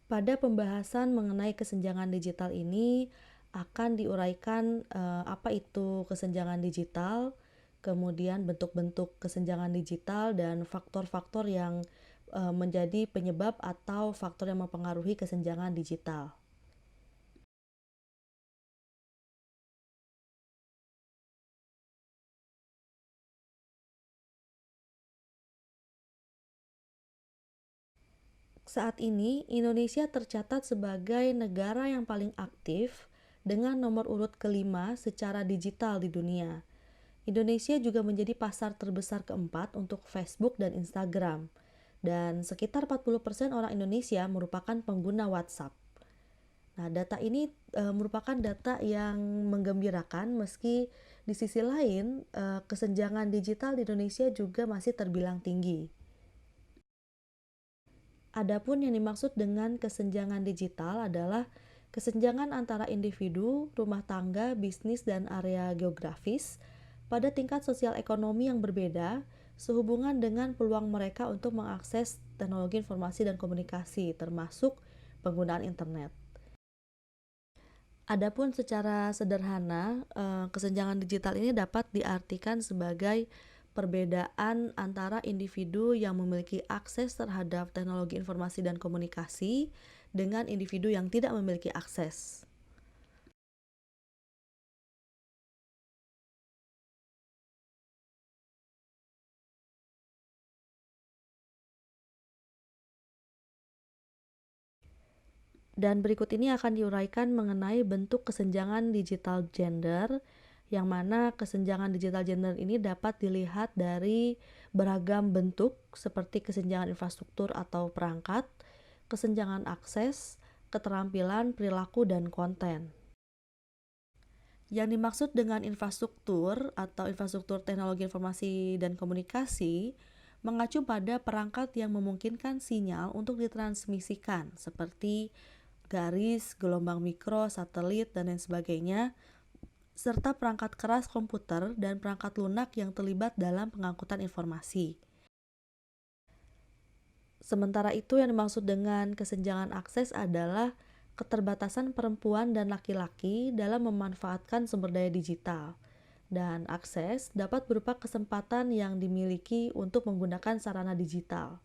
Pada pembahasan mengenai kesenjangan digital ini akan diuraikan apa itu kesenjangan digital, kemudian bentuk-bentuk kesenjangan digital dan faktor-faktor yang menjadi penyebab atau faktor yang mempengaruhi kesenjangan digital. Saat ini, Indonesia tercatat sebagai negara yang paling aktif dengan nomor urut kelima secara digital di dunia. Indonesia juga menjadi pasar terbesar keempat untuk Facebook dan Instagram. Dan sekitar 40% orang Indonesia merupakan pengguna WhatsApp. Nah, data ini merupakan data yang menggembirakan meski di sisi lain kesenjangan digital di Indonesia juga masih terbilang tinggi. Adapun yang dimaksud dengan kesenjangan digital adalah kesenjangan antara individu, rumah tangga, bisnis, dan area geografis pada tingkat sosial ekonomi yang berbeda sehubungan dengan peluang mereka untuk mengakses teknologi informasi dan komunikasi, termasuk penggunaan internet. Adapun secara sederhana, kesenjangan digital ini dapat diartikan sebagai perbedaan antara individu yang memiliki akses terhadap teknologi informasi dan komunikasi dengan individu yang tidak memiliki akses. Dan berikut ini akan diuraikan mengenai bentuk kesenjangan digital gender, yang mana kesenjangan digital gender ini dapat dilihat dari beragam bentuk seperti kesenjangan infrastruktur atau perangkat, kesenjangan akses, keterampilan, perilaku, dan konten. Yang dimaksud dengan infrastruktur atau infrastruktur teknologi informasi dan komunikasi mengacu pada perangkat yang memungkinkan sinyal untuk ditransmisikan seperti garis, gelombang mikro, satelit, dan lain sebagainya, serta perangkat keras komputer dan perangkat lunak yang terlibat dalam pengangkutan informasi. Sementara itu yang dimaksud dengan kesenjangan akses adalah keterbatasan perempuan dan laki-laki dalam memanfaatkan sumber daya digital. Dan akses dapat berupa kesempatan yang dimiliki untuk menggunakan sarana digital.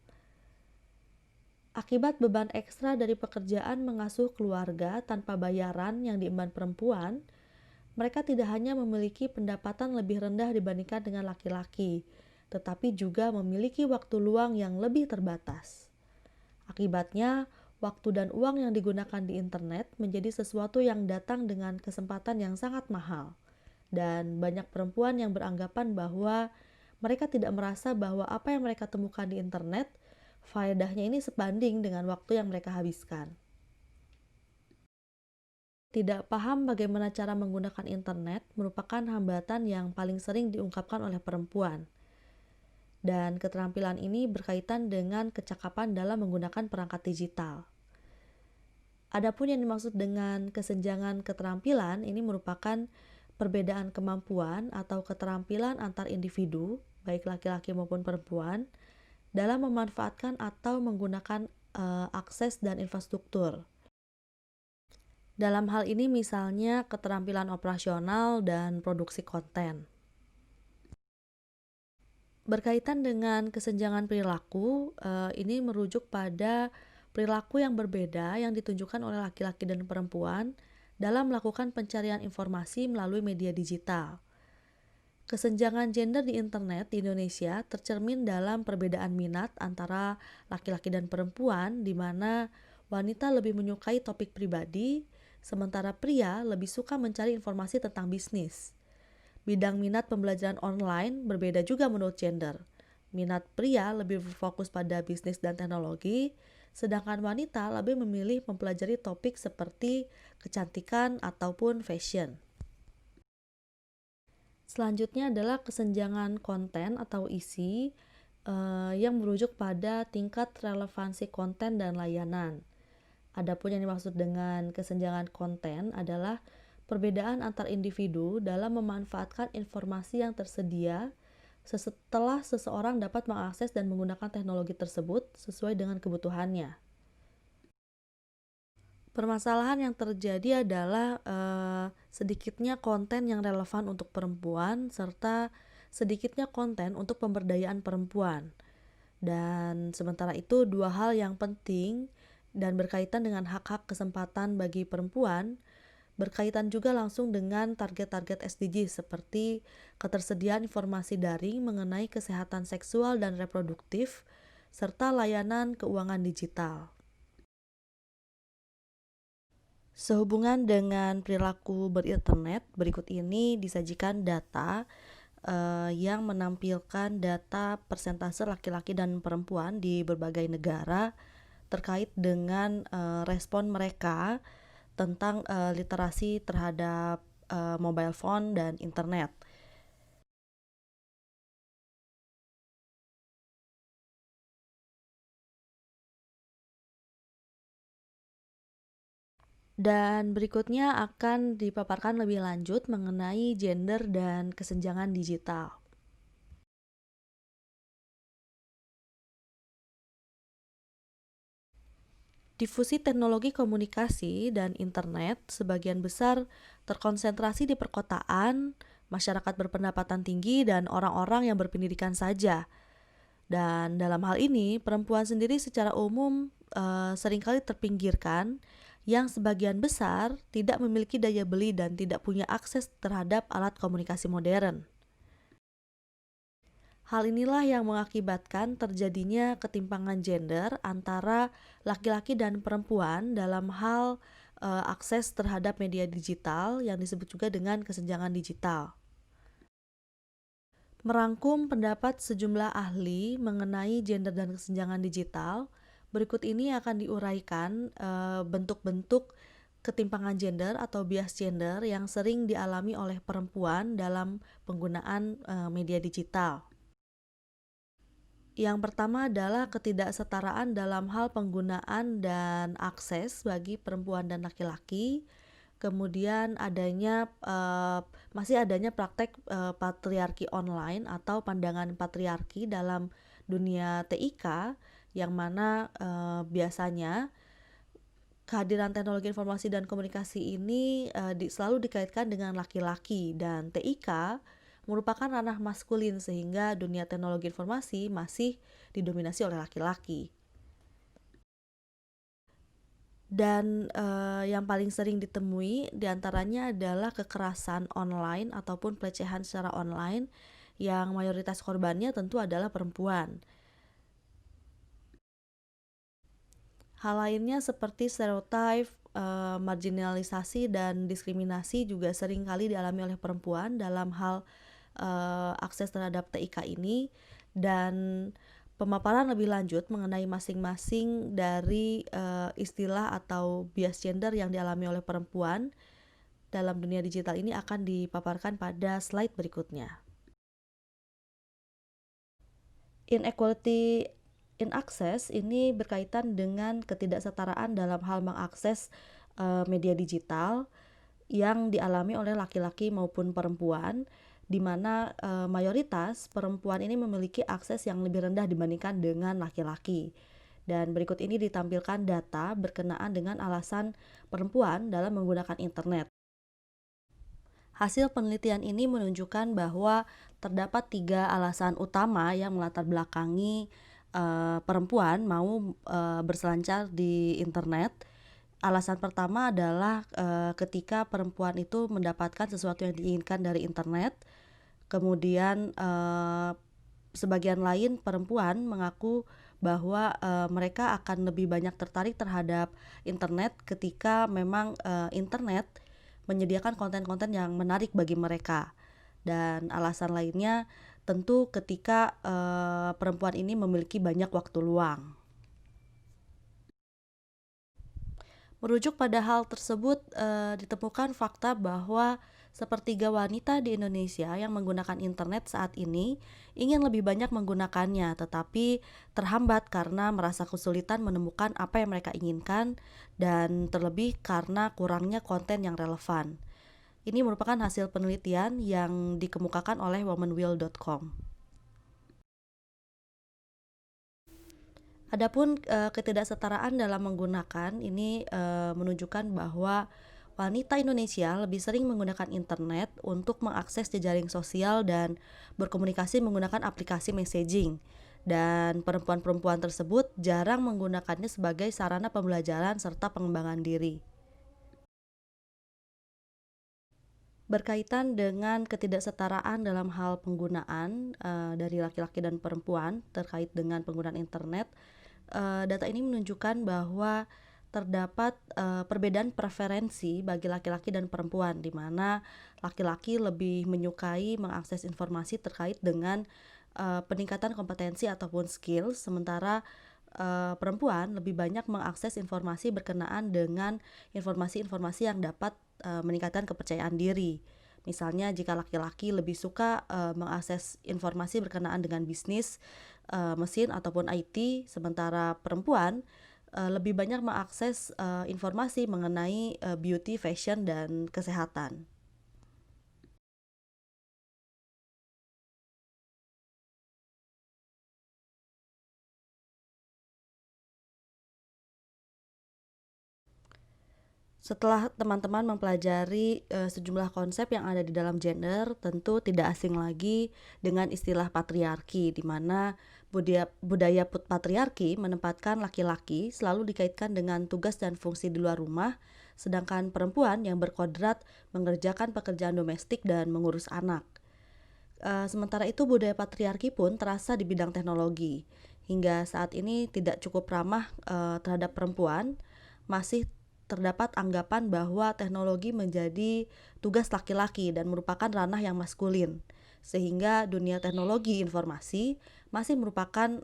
Akibat beban ekstra dari pekerjaan mengasuh keluarga tanpa bayaran yang diemban perempuan, mereka tidak hanya memiliki pendapatan lebih rendah dibandingkan dengan laki-laki, tetapi juga memiliki waktu luang yang lebih terbatas. Akibatnya, waktu dan uang yang digunakan di internet menjadi sesuatu yang datang dengan kesempatan yang sangat mahal. Dan banyak perempuan yang beranggapan bahwa mereka tidak merasa bahwa apa yang mereka temukan di internet, faedahnya ini sebanding dengan waktu yang mereka habiskan. Tidak paham bagaimana cara menggunakan internet merupakan hambatan yang paling sering diungkapkan oleh perempuan. Dan keterampilan ini berkaitan dengan kecakapan dalam menggunakan perangkat digital. Adapun yang dimaksud dengan kesenjangan keterampilan ini merupakan perbedaan kemampuan atau keterampilan antar individu, baik laki-laki maupun perempuan, dalam memanfaatkan atau menggunakan akses dan infrastruktur. Dalam hal ini misalnya keterampilan operasional dan produksi konten. Berkaitan dengan kesenjangan perilaku, ini merujuk pada perilaku yang berbeda yang ditunjukkan oleh laki-laki dan perempuan dalam melakukan pencarian informasi melalui media digital. Kesenjangan gender di internet di Indonesia tercermin dalam perbedaan minat antara laki-laki dan perempuan, di mana wanita lebih menyukai topik pribadi, sementara pria lebih suka mencari informasi tentang bisnis. Bidang minat pembelajaran online berbeda juga menurut gender. Minat pria lebih berfokus pada bisnis dan teknologi, sedangkan wanita lebih memilih mempelajari topik seperti kecantikan ataupun fashion. Selanjutnya adalah kesenjangan konten atau isi yang merujuk pada tingkat relevansi konten dan layanan. Adapun yang dimaksud dengan kesenjangan konten adalah perbedaan antar individu dalam memanfaatkan informasi yang tersedia setelah seseorang dapat mengakses dan menggunakan teknologi tersebut sesuai dengan kebutuhannya. Permasalahan yang terjadi adalah, sedikitnya konten yang relevan untuk perempuan, serta sedikitnya konten untuk pemberdayaan perempuan. Dan sementara itu, dua hal yang penting dan berkaitan dengan hak-hak kesempatan bagi perempuan, berkaitan juga langsung dengan target-target SDG seperti ketersediaan informasi daring mengenai kesehatan seksual dan reproduktif, serta layanan keuangan digital. Sehubungan dengan perilaku berinternet, berikut ini disajikan data yang menampilkan data persentase laki-laki dan perempuan di berbagai negara terkait dengan respon mereka tentang literasi terhadap mobile phone dan internet. Dan berikutnya akan dipaparkan lebih lanjut mengenai gender dan kesenjangan digital. Difusi teknologi komunikasi dan internet sebagian besar terkonsentrasi di perkotaan, masyarakat berpendapatan tinggi, dan orang-orang yang berpendidikan saja. Dan dalam hal ini, perempuan sendiri secara umum seringkali terpinggirkan, yang sebagian besar tidak memiliki daya beli dan tidak punya akses terhadap alat komunikasi modern. Hal inilah yang mengakibatkan terjadinya ketimpangan gender antara laki-laki dan perempuan dalam hal akses terhadap media digital yang disebut juga dengan kesenjangan digital. Merangkum pendapat sejumlah ahli mengenai gender dan kesenjangan digital, berikut ini akan diuraikan bentuk-bentuk ketimpangan gender atau bias gender yang sering dialami oleh perempuan dalam penggunaan media digital. Yang pertama adalah ketidaksetaraan dalam hal penggunaan dan akses bagi perempuan dan laki-laki. Kemudian masih adanya praktek patriarki online atau pandangan patriarki dalam dunia TIK, yang mana biasanya kehadiran teknologi informasi dan komunikasi ini selalu dikaitkan dengan laki-laki, dan TIK merupakan ranah maskulin sehingga dunia teknologi informasi masih didominasi oleh laki-laki. Dan yang paling sering ditemui diantaranya adalah kekerasan online ataupun pelecehan secara online, yang mayoritas korbannya tentu adalah perempuan. Hal lainnya seperti stereotip, marginalisasi, dan diskriminasi juga sering kali dialami oleh perempuan dalam hal akses terhadap TIK ini, dan pemaparan lebih lanjut mengenai masing-masing dari istilah atau bias gender yang dialami oleh perempuan dalam dunia digital ini akan dipaparkan pada slide berikutnya. Inequality in access ini berkaitan dengan ketidaksetaraan dalam hal mengakses media digital yang dialami oleh laki-laki maupun perempuan, di mana mayoritas perempuan ini memiliki akses yang lebih rendah dibandingkan dengan laki-laki. Dan berikut ini ditampilkan data berkenaan dengan alasan perempuan dalam menggunakan internet. Hasil penelitian ini menunjukkan bahwa terdapat 3 alasan utama yang melatar belakangi perempuan mau berselancar di internet. Alasan pertama adalah ketika perempuan itu mendapatkan sesuatu yang diinginkan dari internet. Kemudian sebagian lain perempuan mengaku bahwa mereka akan lebih banyak tertarik terhadap internet ketika memang internet menyediakan konten-konten yang menarik bagi mereka. Dan alasan lainnya tentu ketika perempuan ini memiliki banyak waktu luang. Merujuk pada hal tersebut, ditemukan fakta bahwa sepertiga wanita di Indonesia yang menggunakan internet saat ini ingin lebih banyak menggunakannya, tetapi terhambat karena merasa kesulitan menemukan apa yang mereka inginkan, dan terlebih karena kurangnya konten yang relevan. Ini merupakan hasil penelitian yang dikemukakan oleh womanwill.com. Adapun, ketidaksetaraan dalam menggunakan ini, menunjukkan bahwa wanita Indonesia lebih sering menggunakan internet untuk mengakses jejaring sosial dan berkomunikasi menggunakan aplikasi messaging. Dan perempuan-perempuan tersebut jarang menggunakannya sebagai sarana pembelajaran serta pengembangan diri. Berkaitan dengan ketidaksetaraan dalam hal penggunaan, dari laki-laki dan perempuan terkait dengan penggunaan internet, data ini menunjukkan bahwa terdapat, perbedaan preferensi bagi laki-laki dan perempuan, di mana laki-laki lebih menyukai mengakses informasi terkait dengan, peningkatan kompetensi ataupun skill, sementara, perempuan lebih banyak mengakses informasi berkenaan dengan informasi-informasi yang dapat, meningkatkan kepercayaan diri. Misalnya jika laki-laki lebih suka, mengakses informasi berkenaan dengan bisnis, mesin ataupun IT, sementara perempuan, lebih banyak mengakses, informasi mengenai, beauty, fashion, dan kesehatan. Setelah teman-teman mempelajari, sejumlah konsep yang ada di dalam gender, tentu tidak asing lagi dengan istilah patriarki, di mana budaya budaya patriarki menempatkan laki-laki selalu dikaitkan dengan tugas dan fungsi di luar rumah, sedangkan perempuan yang berkodrat mengerjakan pekerjaan domestik dan mengurus anak. Sementara itu budaya patriarki pun terasa di bidang teknologi. Hingga saat ini tidak cukup ramah, terhadap perempuan, masih terdapat anggapan bahwa teknologi menjadi tugas laki-laki dan merupakan ranah yang maskulin. Sehingga dunia teknologi informasi masih merupakan,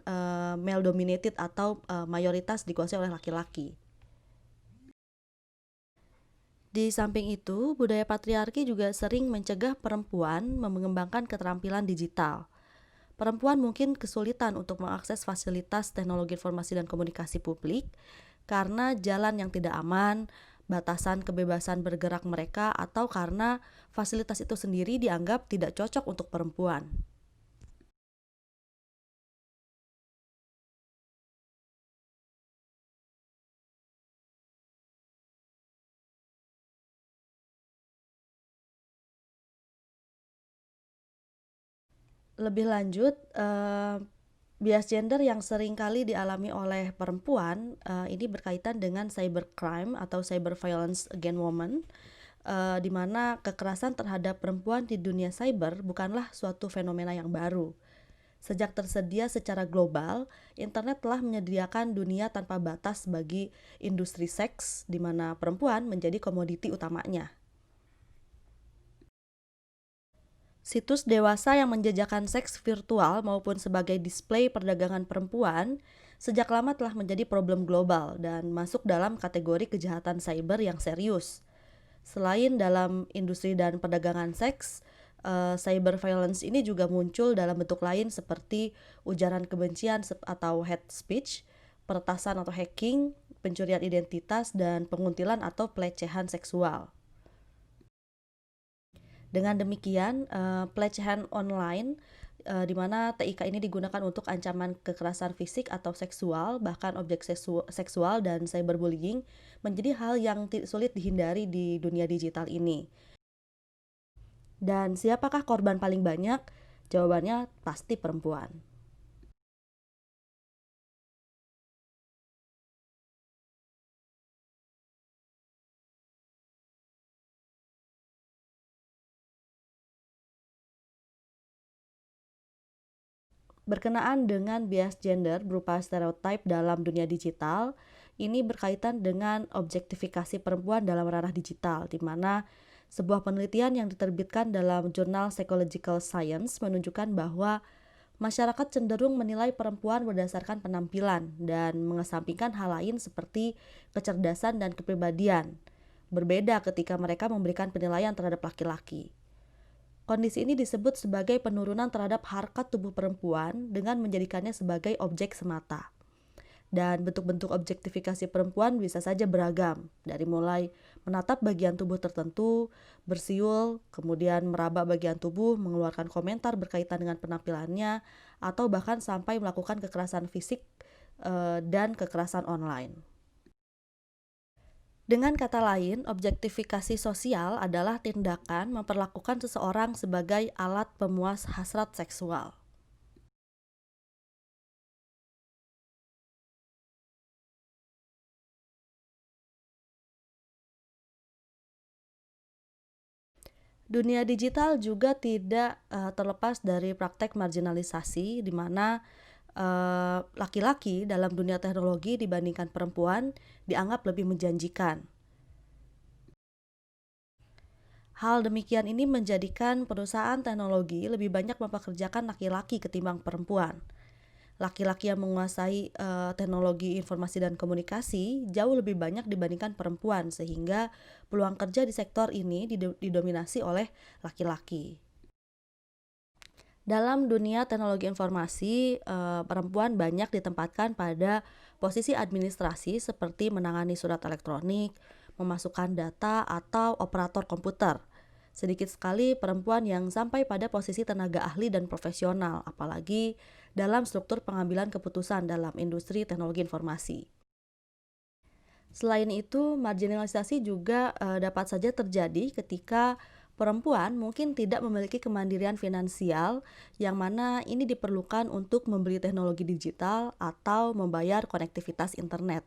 male dominated atau, mayoritas dikuasai oleh laki-laki. Di samping itu, budaya patriarki juga sering mencegah perempuan mengembangkan keterampilan digital. Perempuan mungkin kesulitan untuk mengakses fasilitas teknologi informasi dan komunikasi publik karena jalan yang tidak aman, batasan kebebasan bergerak mereka, atau karena fasilitas itu sendiri dianggap tidak cocok untuk perempuan. Lebih lanjut, bias gender yang sering kali dialami oleh perempuan, ini berkaitan dengan cybercrime atau cyber violence against women, di mana kekerasan terhadap perempuan di dunia cyber bukanlah suatu fenomena yang baru. Sejak tersedia secara global, internet telah menyediakan dunia tanpa batas bagi industri seks, di mana perempuan menjadi komoditi utamanya. Situs dewasa yang menjajakan seks virtual maupun sebagai display perdagangan perempuan sejak lama telah menjadi problem global dan masuk dalam kategori kejahatan cyber yang serius. Selain dalam industri dan perdagangan seks, cyber violence ini juga muncul dalam bentuk lain seperti ujaran kebencian atau hate speech, peretasan atau hacking, pencurian identitas, dan penguntilan atau pelecehan seksual. Dengan demikian, pelecehan online, di mana TIK ini digunakan untuk ancaman kekerasan fisik atau seksual, bahkan objek seksual dan cyberbullying menjadi hal yang sulit dihindari di dunia digital ini. Dan siapakah korban paling banyak? Jawabannya pasti perempuan. Berkenaan dengan bias gender berupa stereotip dalam dunia digital, ini berkaitan dengan objektifikasi perempuan dalam ranah digital, di mana sebuah penelitian yang diterbitkan dalam jurnal Psychological Science menunjukkan bahwa masyarakat cenderung menilai perempuan berdasarkan penampilan dan mengesampingkan hal lain seperti kecerdasan dan kepribadian. Berbeda ketika mereka memberikan penilaian terhadap laki-laki. Kondisi ini disebut sebagai penurunan terhadap harkat tubuh perempuan dengan menjadikannya sebagai objek semata. Dan bentuk-bentuk objektifikasi perempuan bisa saja beragam, dari mulai menatap bagian tubuh tertentu, bersiul, kemudian meraba bagian tubuh, mengeluarkan komentar berkaitan dengan penampilannya, atau bahkan sampai melakukan kekerasan fisik dan kekerasan online. Dengan kata lain, objektifikasi sosial adalah tindakan memperlakukan seseorang sebagai alat pemuas hasrat seksual. Dunia digital juga tidak terlepas dari praktek marginalisasi, di mana laki-laki dalam dunia teknologi dibandingkan perempuan dianggap lebih menjanjikan. Hal demikian ini menjadikan perusahaan teknologi lebih banyak mempekerjakan laki-laki ketimbang perempuan. Laki-laki yang menguasai teknologi informasi dan komunikasi jauh lebih banyak dibandingkan perempuan, sehingga peluang kerja di sektor ini didominasi oleh laki-laki. Dalam dunia teknologi informasi, perempuan banyak ditempatkan pada posisi administrasi seperti menangani surat elektronik, memasukkan data, atau operator komputer. Sedikit sekali perempuan yang sampai pada posisi tenaga ahli dan profesional, apalagi dalam struktur pengambilan keputusan dalam industri teknologi informasi. Selain itu, marginalisasi juga dapat saja terjadi ketika perempuan mungkin tidak memiliki kemandirian finansial, yang mana ini diperlukan untuk membeli teknologi digital atau membayar konektivitas internet.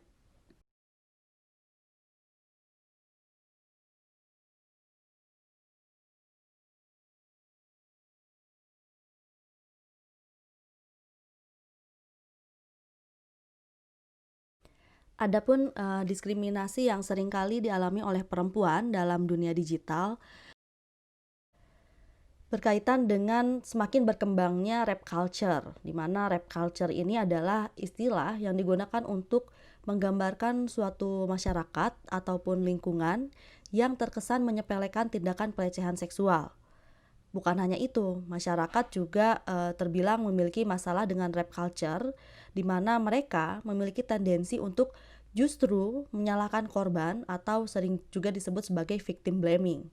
Adapun diskriminasi yang seringkali dialami oleh perempuan dalam dunia digital berkaitan dengan semakin berkembangnya rap culture, di mana rap culture ini adalah istilah yang digunakan untuk menggambarkan suatu masyarakat ataupun lingkungan yang terkesan menyepelekan tindakan pelecehan seksual. Bukan hanya itu, masyarakat juga terbilang memiliki masalah dengan rap culture, di mana mereka memiliki tendensi untuk justru menyalahkan korban atau sering juga disebut sebagai victim blaming.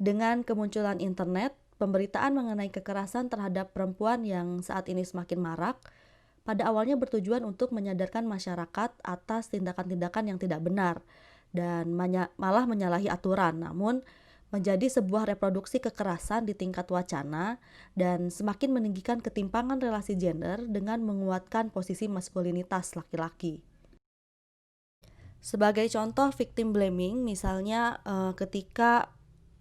Dengan kemunculan internet, pemberitaan mengenai kekerasan terhadap perempuan yang saat ini semakin marak, pada awalnya bertujuan untuk menyadarkan masyarakat atas tindakan-tindakan yang tidak benar dan malah menyalahi aturan, namun menjadi sebuah reproduksi kekerasan di tingkat wacana dan semakin meninggikan ketimpangan relasi gender dengan menguatkan posisi maskulinitas laki-laki. Sebagai contoh victim blaming, misalnya ketika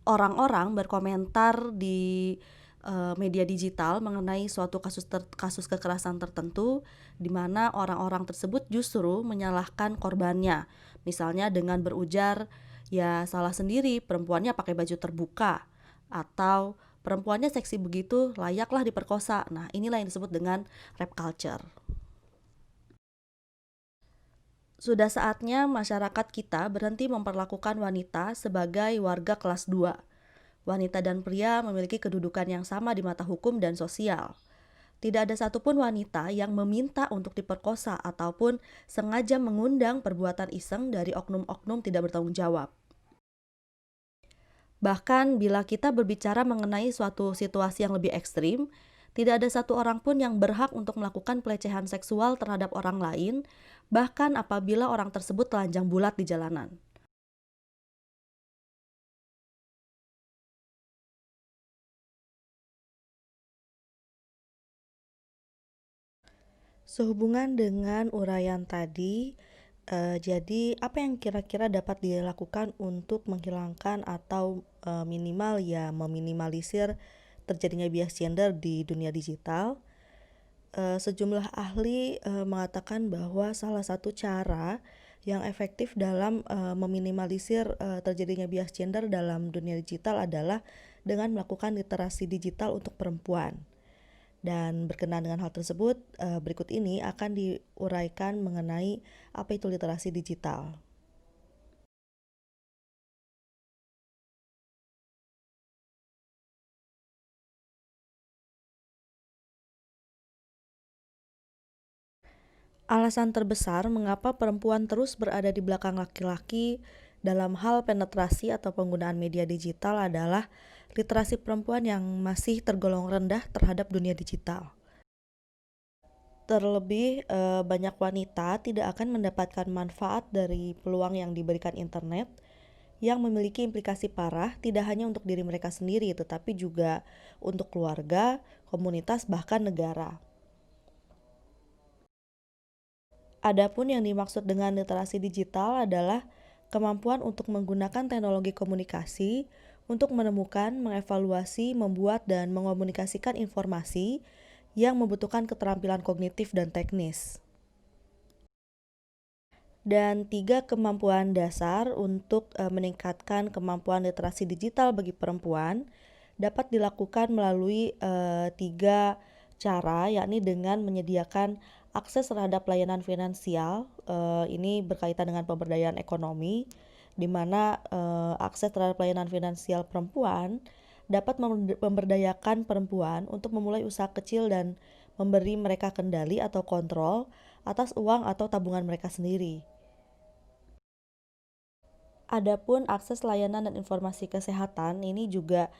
orang-orang berkomentar di media digital mengenai suatu kasus kekerasan tertentu, di mana orang-orang tersebut justru menyalahkan korbannya. Misalnya dengan berujar, ya salah sendiri, perempuannya pakai baju terbuka, atau perempuannya seksi begitu, layaklah diperkosa. Nah, inilah yang disebut dengan rape culture. Sudah saatnya masyarakat kita berhenti memperlakukan wanita sebagai warga kelas 2. Wanita dan pria memiliki kedudukan yang sama di mata hukum dan sosial. Tidak ada satupun wanita yang meminta untuk diperkosa ataupun sengaja mengundang perbuatan iseng dari oknum-oknum tidak bertanggung jawab. Bahkan bila kita berbicara mengenai suatu situasi yang lebih ekstrim, tidak ada satu orang pun yang berhak untuk melakukan pelecehan seksual terhadap orang lain, bahkan apabila orang tersebut telanjang bulat di jalanan. Sehubungan dengan uraian tadi, jadi apa yang kira-kira dapat dilakukan untuk menghilangkan atau minimal ya meminimalisir terjadinya bias gender di dunia digital? Sejumlah ahli mengatakan bahwa salah satu cara yang efektif dalam meminimalisir terjadinya bias gender dalam dunia digital adalah dengan melakukan literasi digital untuk perempuan. Dan berkenaan dengan hal tersebut, berikut ini akan diuraikan mengenai apa itu literasi digital. Alasan terbesar mengapa perempuan terus berada di belakang laki-laki dalam hal penetrasi atau penggunaan media digital adalah literasi perempuan yang masih tergolong rendah terhadap dunia digital. Terlebih, banyak wanita tidak akan mendapatkan manfaat dari peluang yang diberikan internet yang memiliki implikasi parah tidak hanya untuk diri mereka sendiri, tetapi juga untuk keluarga, komunitas, bahkan negara. Adapun yang dimaksud dengan literasi digital adalah kemampuan untuk menggunakan teknologi komunikasi untuk menemukan, mengevaluasi, membuat, dan mengomunikasikan informasi yang membutuhkan keterampilan kognitif dan teknis. Dan 3 kemampuan dasar untuk meningkatkan kemampuan literasi digital bagi perempuan dapat dilakukan melalui 3 cara, yakni dengan menyediakan akses terhadap layanan finansial. Ini berkaitan dengan pemberdayaan ekonomi, di mana akses terhadap layanan finansial perempuan dapat memberdayakan perempuan untuk memulai usaha kecil dan memberi mereka kendali atau kontrol atas uang atau tabungan mereka sendiri. Adapun akses layanan dan informasi kesehatan ini juga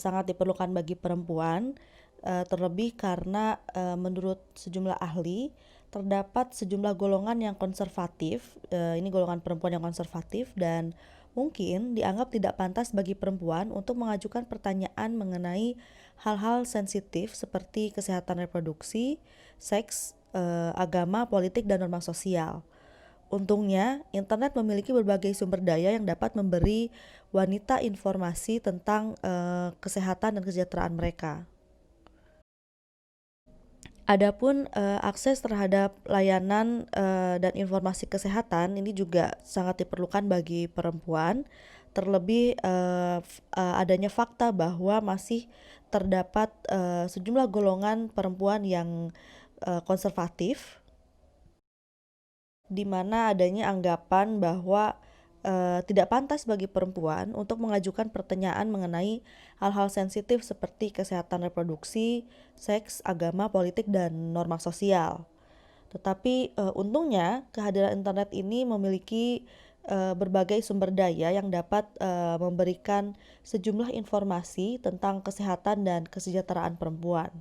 sangat diperlukan bagi perempuan, terlebih karena menurut sejumlah ahli terdapat sejumlah golongan yang konservatif, ini golongan perempuan yang konservatif dan mungkin dianggap tidak pantas bagi perempuan untuk mengajukan pertanyaan mengenai hal-hal sensitif seperti kesehatan reproduksi, seks, agama, politik, dan norma sosial. Untungnya, internet memiliki berbagai sumber daya yang dapat memberi wanita informasi tentang kesehatan dan kesejahteraan mereka. Adapun akses terhadap layanan dan informasi kesehatan ini juga sangat diperlukan bagi perempuan, terlebih adanya fakta bahwa masih terdapat sejumlah golongan perempuan yang konservatif, di mana adanya anggapan bahwa tidak pantas bagi perempuan untuk mengajukan pertanyaan mengenai hal-hal sensitif seperti kesehatan reproduksi, seks, agama, politik, dan norma sosial. Tetapi untungnya kehadiran internet ini memiliki berbagai sumber daya yang dapat memberikan sejumlah informasi tentang kesehatan dan kesejahteraan perempuan.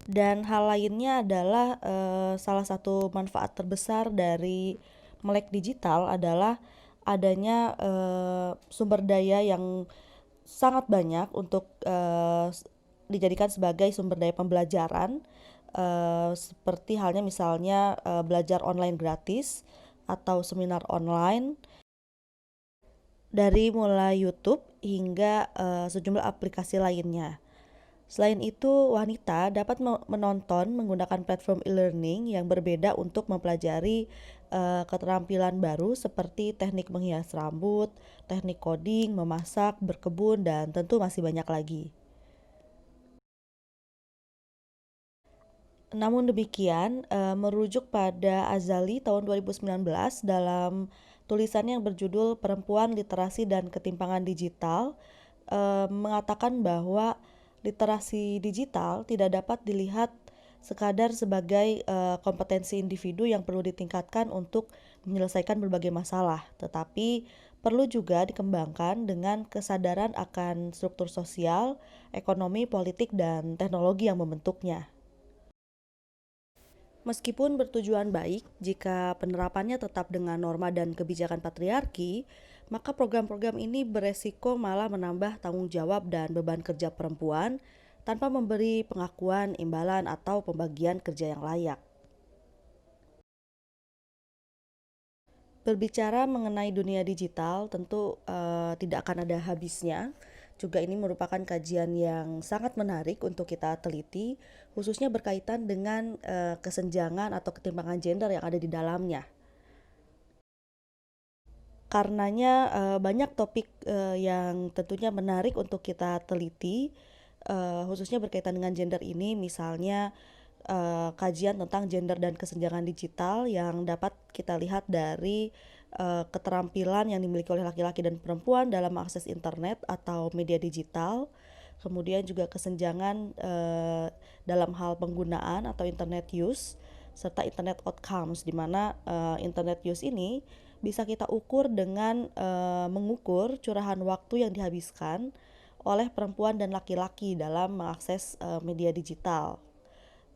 Dan hal lainnya adalah salah satu manfaat terbesar dari melek digital adalah adanya sumber daya yang sangat banyak untuk dijadikan sebagai sumber daya pembelajaran, seperti halnya misalnya belajar online gratis atau seminar online dari mulai YouTube hingga sejumlah aplikasi lainnya. Selain itu, wanita dapat menonton menggunakan platform e-learning yang berbeda untuk mempelajari keterampilan baru seperti teknik menghias rambut, teknik coding, memasak, berkebun, dan tentu masih banyak lagi. Namun demikian, merujuk pada Azali tahun 2019 dalam tulisannya yang berjudul Perempuan, Literasi, dan Ketimpangan Digital, mengatakan bahwa literasi digital tidak dapat dilihat sekadar sebagai kompetensi individu yang perlu ditingkatkan untuk menyelesaikan berbagai masalah, tetapi perlu juga dikembangkan dengan kesadaran akan struktur sosial, ekonomi, politik, dan teknologi yang membentuknya. Meskipun bertujuan baik, jika penerapannya tetap dengan norma dan kebijakan patriarki, maka program-program ini beresiko malah menambah tanggung jawab dan beban kerja perempuan tanpa memberi pengakuan, imbalan, atau pembagian kerja yang layak. Berbicara mengenai dunia digital tentu tidak akan ada habisnya. Juga ini merupakan kajian yang sangat menarik untuk kita teliti, khususnya berkaitan dengan kesenjangan atau ketimpangan gender yang ada di dalamnya. Karenanya banyak topik yang tentunya menarik untuk kita teliti, khususnya berkaitan dengan gender ini, misalnya kajian tentang gender dan kesenjangan digital yang dapat kita lihat dari keterampilan yang dimiliki oleh laki-laki dan perempuan dalam mengakses internet atau media digital, kemudian juga kesenjangan dalam hal penggunaan atau internet use, serta internet outcomes, di mana internet use ini bisa kita ukur dengan mengukur curahan waktu yang dihabiskan oleh perempuan dan laki-laki dalam mengakses media digital.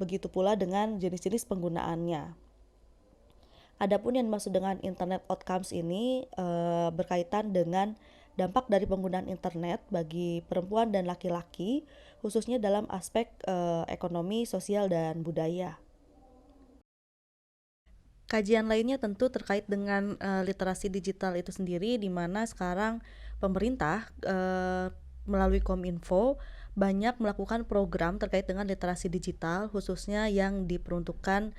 begitu pula dengan jenis-jenis penggunaannya. Adapun yang dimaksud dengan internet outcomes ini berkaitan dengan dampak dari penggunaan internet bagi perempuan dan laki-laki, khususnya dalam aspek ekonomi, sosial, dan budaya. Kajian lainnya tentu terkait dengan literasi digital itu sendiri, di mana sekarang pemerintah melalui Kominfo banyak melakukan program terkait dengan literasi digital, khususnya yang diperuntukkan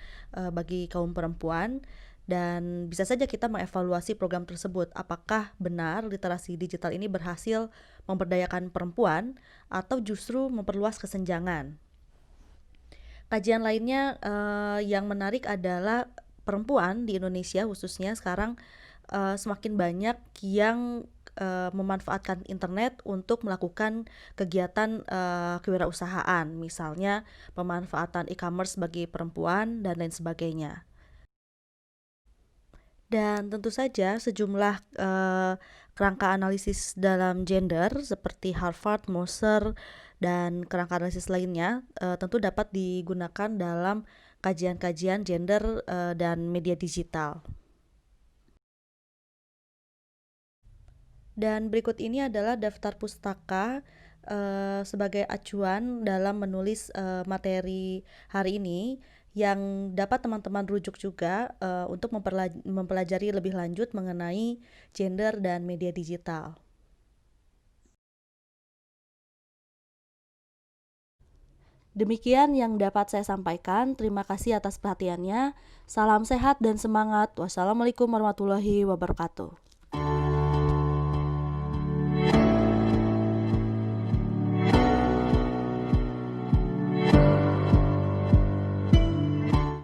bagi kaum perempuan. Dan bisa saja kita mengevaluasi program tersebut, apakah benar literasi digital ini berhasil memberdayakan perempuan atau justru memperluas kesenjangan. Kajian lainnya yang menarik adalah perempuan di Indonesia khususnya sekarang semakin banyak yang memanfaatkan internet untuk melakukan kegiatan kewirausahaan, misalnya pemanfaatan e-commerce bagi perempuan dan lain sebagainya. Dan tentu saja sejumlah kerangka analisis dalam gender seperti Harvard, Moser, dan kerangka analisis lainnya tentu dapat digunakan dalam kajian-kajian gender dan media digital. Dan berikut ini adalah daftar pustaka sebagai acuan dalam menulis materi hari ini yang dapat teman-teman rujuk juga untuk mempelajari lebih lanjut mengenai gender dan media digital. Demikian yang dapat saya sampaikan. Terima kasih atas perhatiannya. Salam sehat dan semangat. Wassalamualaikum warahmatullahi wabarakatuh.